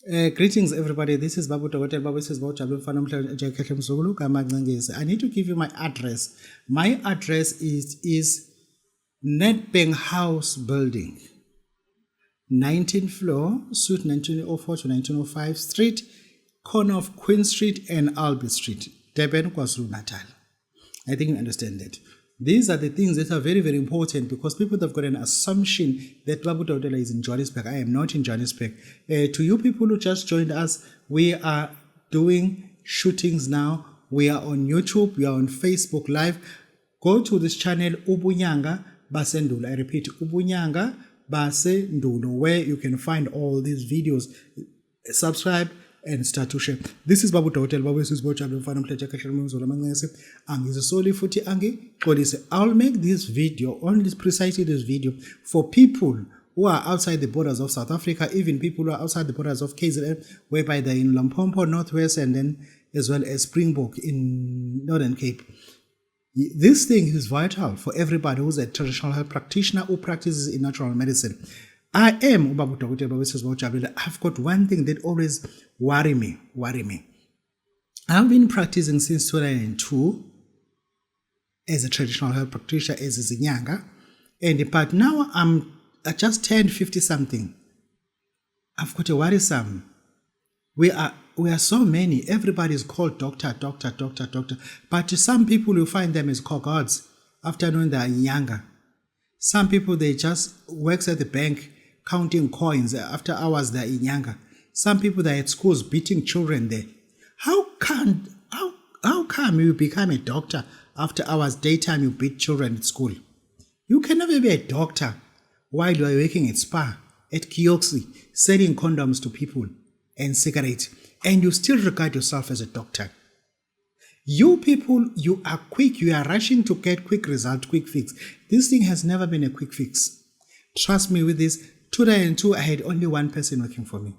Greetings, everybody. This is Babu Togotel. Babu says, I need to give you my address. My address is Nedbank House Building, 19th floor, suite 1904 to 1905 Street, corner of Queen Street and Albert Street, Durban, KwaZulu-Natal. I think you understand that. These are the things that are very, very important because people have got an assumption that Babu Daudela is in Johannesburg. I am not in Johannesburg. To you people who just joined us, we are doing shootings now. We are on YouTube. We are on Facebook Live. Go to this channel, Ubunyanga Basendulo. I repeat, Ubunyanga Basendulo, where you can find all these videos. Subscribe and start to share. This is Babu Hotel. Babu is I'll make this video, only precisely this video, for people who are outside the borders of South Africa, even people who are outside the borders of KZN, whereby they're in Limpopo, Northwest, and then as well as Springbok in Northern Cape. This thing is vital for everybody who's a traditional health practitioner who practices in natural medicine. I am Babu Togotel. I've got one thing that always worry me. I've been practicing since 2002 as a traditional health practitioner, as a Zinyanga, but now I just turned 50 something. I've got a worrisome. We are so many. Everybody is called doctor. But to some people, you find them as called gods after knowing they are younger. Some people, they just works at the bank counting coins. After hours, they're in younger. Some people, they're at schools beating children there. How come you become a doctor after hours, daytime, you beat children at school? You can never be a doctor while you are working at spa, at Kioxi, selling condoms to people and cigarettes, and you still regard yourself as a doctor. You people, you are quick, you are rushing to get quick result, quick fix. This thing has never been a quick fix. Trust me with this. 2002, I had only one person working for me.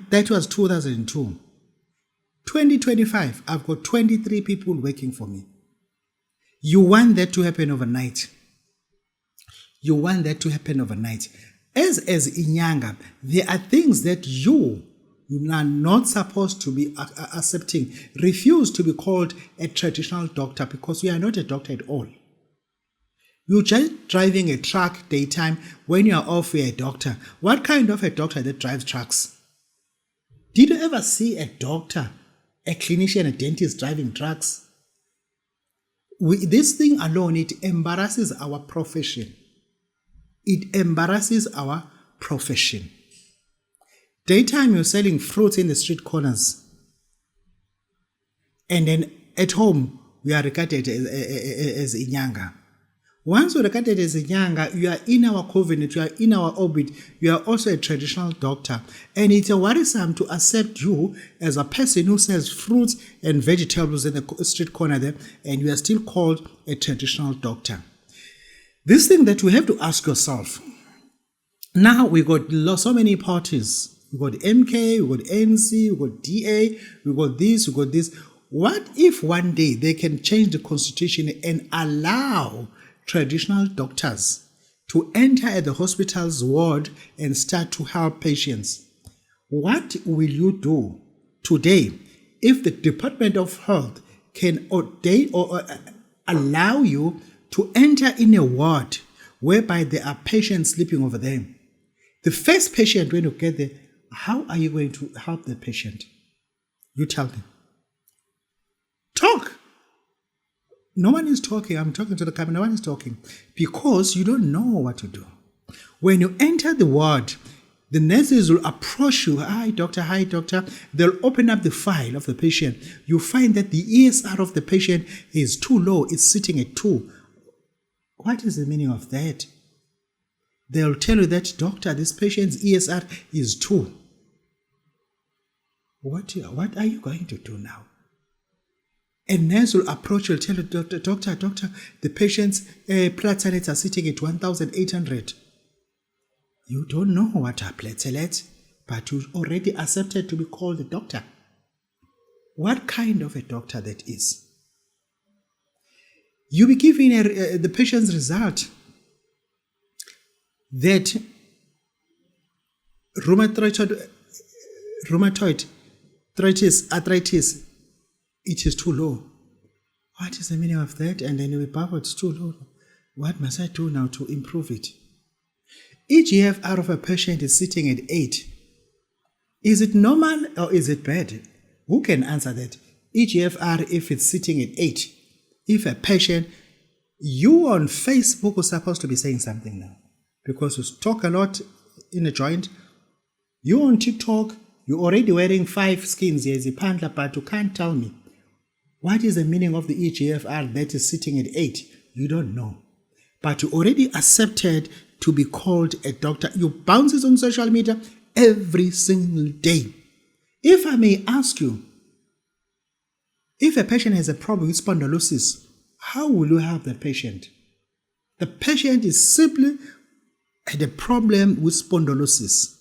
That was 2002. 2025, I've got 23 people working for me. You want that to happen overnight. As Inyanga, there are things that you are not supposed to be accepting. Refuse to be called a traditional doctor because you are not a doctor at all. You're just driving a truck daytime. When you're off, you're a doctor. What kind of a doctor that drives trucks? Did you ever see a doctor, a clinician, a dentist driving trucks? This thing alone, it embarrasses our profession. Daytime, you're selling fruits in the street corners. And then at home, we are regarded as Inyanga. Once you're regarded as Inyanga, you are in our covenant, you are in our orbit, you are also a traditional doctor. And it's a worrisome to accept you as a person who sells fruits and vegetables in the street corner there, and you are still called a traditional doctor. This thing that you have to ask yourself, now we got so many parties. We got MK, we got ANC, we got DA, we got this. What if one day they can change the constitution and allow traditional doctors to enter at the hospital's ward and start to help patients? What will you do today if the Department of Health can ordain or allow you to enter in a ward whereby there are patients sleeping over there? The first patient, when you get there, how are you going to help the patient? You tell them. Talk. No one is talking. I'm talking to the camera. No one is talking because you don't know what to do. When you enter the ward, the nurses will approach you. Hi, doctor. They'll open up the file of the patient. You find that the ESR of the patient is too low. It's sitting at 2. What is the meaning of that? They'll tell you that, doctor, this patient's ESR is 2. What are you going to do now? A nurse will approach you, tell you, doctor, the patient's platelets are sitting at 1,800. You don't know what are platelets, but you already accepted to be called a doctor. What kind of a doctor that is? You be giving the patient's result that rheumatoid rheumatoid, arthritis, it is too low. What is the meaning of that? And then we baffled, it's too low. What must I do now to improve it? EGFR of a patient is sitting at 8. Is it normal or is it bad? Who can answer that? EGFR if it's sitting at 8. If a patient, you on Facebook are supposed to be saying something now. Because you talk a lot in a joint. You on TikTok, you're already wearing 5 skins here, but you can't tell me. What is the meaning of the EGFR that is sitting at 8? You don't know. But you already accepted to be called a doctor. You bounce it on social media every single day. If I may ask you, if a patient has a problem with spondylosis, how will you help the patient? The patient is simply had a problem with spondylosis.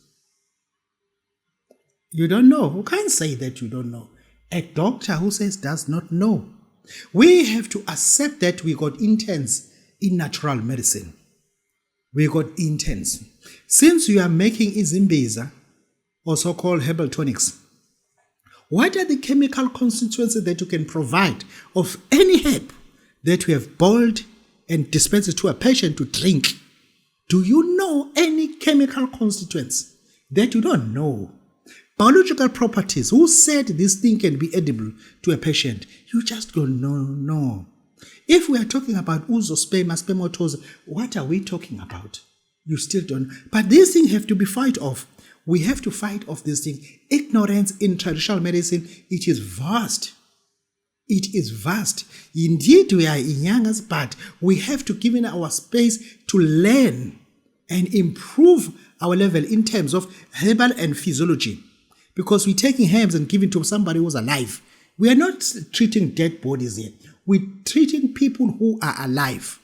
You don't know. You can't say that you don't know. A doctor who says does not know. We have to accept that we got interns in natural medicine. We got interns. Since you are making izimbiza, or so-called herbal tonics, what are the chemical constituencies that you can provide of any herb that we have boiled and dispensed it to a patient to drink? Do you know any chemical constituents that you don't know? Biological properties. Who said this thing can be edible to a patient? You just don't know. No. If we are talking about oozosperma, spermatozoa, what are we talking about? You still don't. But these things have to be fight off. We have to fight off this thing. Ignorance in traditional medicine, it is vast. It is vast. Indeed, we are in youngers, but we have to give in our space to learn and improve our level in terms of herbal and physiology. Because we're taking herbs and giving to somebody who's alive. We are not treating dead bodies here. We're treating people who are alive.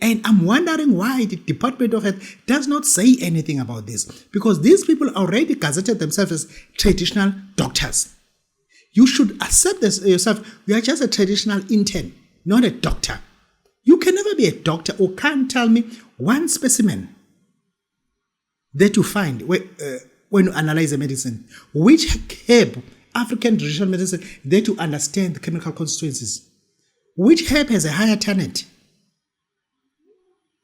And I'm wondering why the Department of Health does not say anything about this. Because these people already gazetted themselves as traditional doctors. You should accept this yourself. You are just a traditional intern, not a doctor. You can never be a doctor or can't tell me one specimen that you find when you analyze a medicine. Which herb, African traditional medicine, that you understand the chemical constituencies. Which herb has a higher tannate?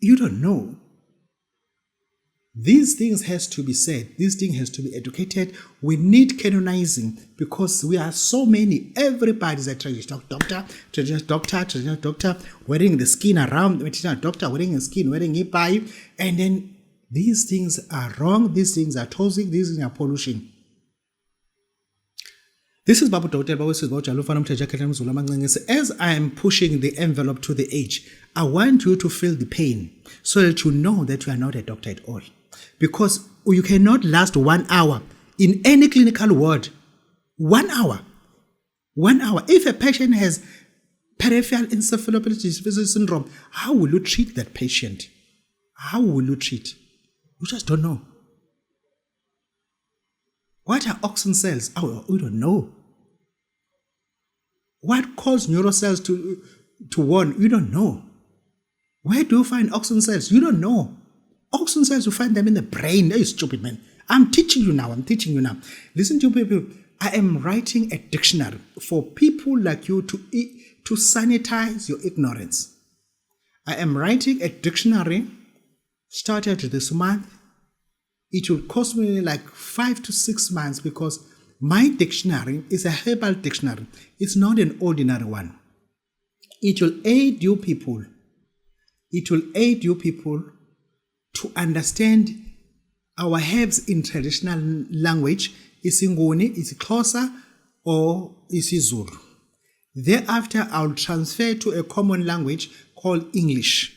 You don't know. These things has to be said. This thing has to be educated. We need canonizing because we are so many. Everybody's a traditional doctor, wearing the skin around, traditional doctor, wearing the skin, wearing a pie. And then these things are wrong. These things are toxic. These things are pollution. This is Babu Dr. As I am pushing the envelope to the edge, I want you to feel the pain so that you know that you are not a doctor at all. Because you cannot last 1 hour in any clinical ward. 1 hour. 1 hour. If a patient has peripheral encephalopathy syndrome, how will you treat that patient? How will you treat? You just don't know. What are auxin cells? Oh, we don't know. What causes neurocells to warn? You don't know. Where do you find auxin cells? You don't know. Auxin cells, you find them in the brain. Hey, stupid man. I'm teaching you now. Listen to people. I am writing a dictionary for people like you to sanitize your ignorance. I am writing a dictionary started this month. It will cost me like 5 to 6 months because my dictionary is a herbal dictionary. It's not an ordinary one. It will aid you people. It will aid you people to understand our herbs in traditional language. Isinguni, isiXhosa, or isiZulu. Thereafter, I'll transfer to a common language called English.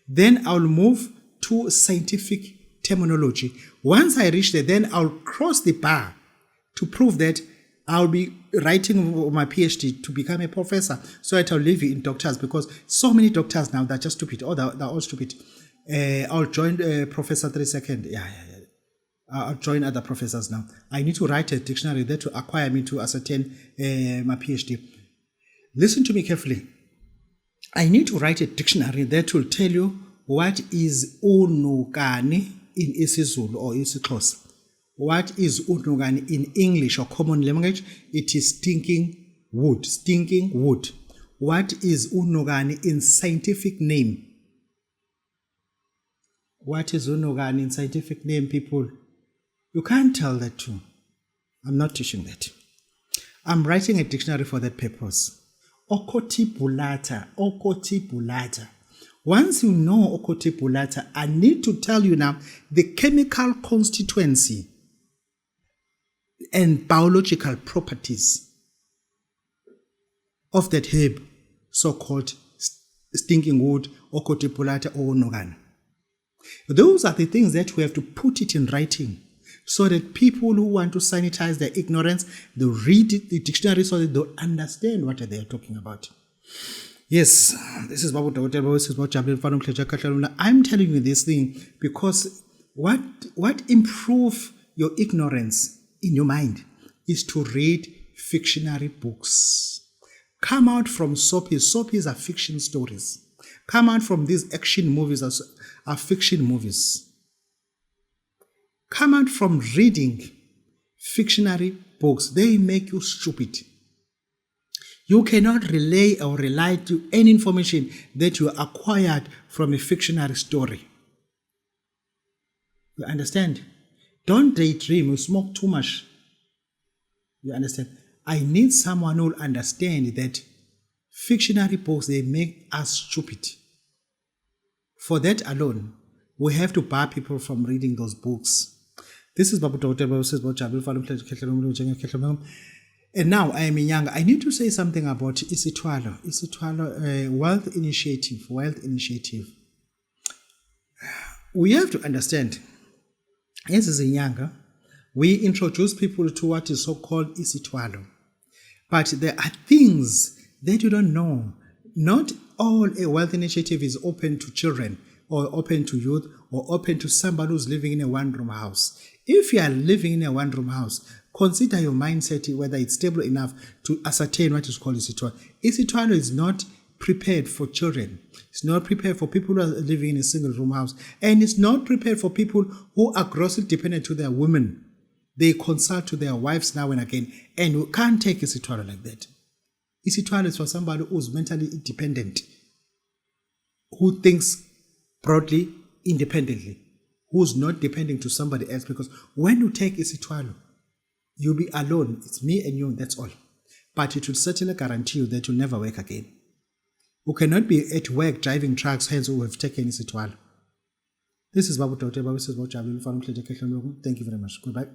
Then I'll move to scientific terminology. Once I reach there, then I'll cross the bar to prove that I'll be writing my PhD to become a professor so that I'll live in doctors because so many doctors now, they're just stupid. Oh, they're all stupid. I'll join Professor 3 second. Yeah. I'll join other professors now. I need to write a dictionary that will acquire me to ascertain my PhD. Listen to me carefully. I need to write a dictionary that will tell you what is unukani in isiZulu or isiXhosa. What is unogani in English or common language? It is stinking wood. Stinking wood. What is unogani in scientific name? What is unogani in scientific name, people? You can't tell that too. I'm not teaching that. I'm writing a dictionary for that purpose. Okotibulata. Okotibulata. Once you know okotibulata, I need to tell you now the chemical constituency and biological properties of that herb, so-called stinking wood, okotibulata or unogani. Those are the things that we have to put it in writing so that people who want to sanitize their ignorance, they read the dictionary so that they'll understand what they are talking about. Yes, this is Babu Dawude, this is about I'm telling you this thing because what improve your ignorance in your mind is to read fictionary books. Come out from soapies. Soapies are fiction stories. Come out from these action movies are fiction movies. Come out from reading fictionary books. They make you stupid. You cannot relay or rely to any information that you acquired from a fictionary story. You understand? Don't daydream. You smoke too much. You understand? I need someone who will understand that fictionary books, they make us stupid. For that alone, we have to bar people from reading those books. This is Babu Dawude, and now I am Inyanga. I need to say something about Iyisithwalo. Iyisithwalo, wealth initiative. We have to understand, as is Inyanga, we introduce people to what is so-called Iyisithwalo. But there are things that you don't know. Not all a wealth initiative is open to children or open to youth or open to somebody who's living in a one-room house. If you are living in a one-room house, consider your mindset whether it's stable enough to ascertain what is called Iyisithwalo. Iyisithwalo is not prepared for children. It's not prepared for people who are living in a single-room house. And it's not prepared for people who are grossly dependent to their women. They consult to their wives now and again. And you can't take Iyisithwalo like that. Iyisithwalo is for somebody who's mentally independent, who thinks broadly, independently, who's not depending to somebody else. Because when you take Iyisithwalo, you'll be alone. It's me and you, that's all. But it will certainly guarantee you that you'll never work again. You cannot be at work driving trucks, hence who have taken Iyisithwalo. This is Babu Dawude. This is Babu Jabu. Thank you very much. Goodbye.